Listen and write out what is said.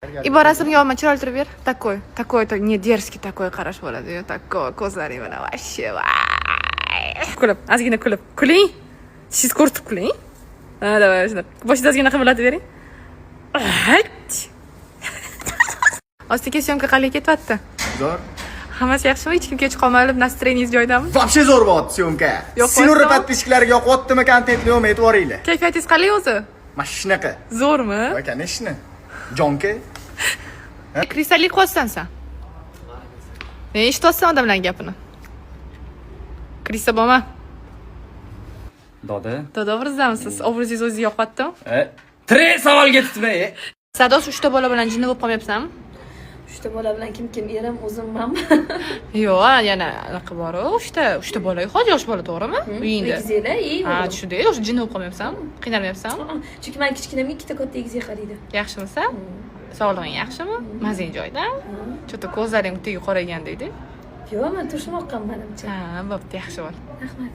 Iborasini yopma, chiroyli turib ber. Такой, не дерзкий такой qarash bo'ladi-yu, такой ko'zlaring mana вообще. Kulib, ozgina kulib. Kuling. Tishingiz ko'rsatib kuling. Ha, davay shunday. Boshida ozgina qimirlatib bering. Ostiga syomka qanday ketyapti? Zo'r. Hammasi yaxshimi? Hech kim kech qolmaydi, настроениеңiz joyidami? Вообще zo'r bo'lyapti syomka. Sinur подписчиклariga yoqyaptimi, kontentni yo'qmi, e'tiboringlar. Kayfiyatingiz qanday o'zi? Mana shunaqa. Zo'rmi? Va конечно. Jonka. Kristallik qo'ysan sen. Eshityapsan odamlarning gapini. Krista bo'lma. Doda birdamisiz? Obrazingiz o'ziga yoqyaptimi? Tre savolga tutma. Sados 3 ta bola bilan jinni bo'lib qolmayapsanmi? 3 ta bola bilan kim erim o'zimmanmi? Yo'q, yana anaqa bor-ku. 3 ta bola, hozir yosh bola, to'g'rimi? Uyingda. Egizinglar, Ha, tushundim. O'sha jinni bo'lib qolmayapsanmi? Qiynalmayapsanmi? Chunki men kichkinamga 2 ta katta egizga qaraydi. Yaxshimisan? Sog'lig'ing yaxshimi? Mazing joyida? Chota ko'zlaring tegi qoraygandek-da. Yo'q, men turishmoqman menimcha. Ha, bo'pti, yaxshi bo'l. Rahmat.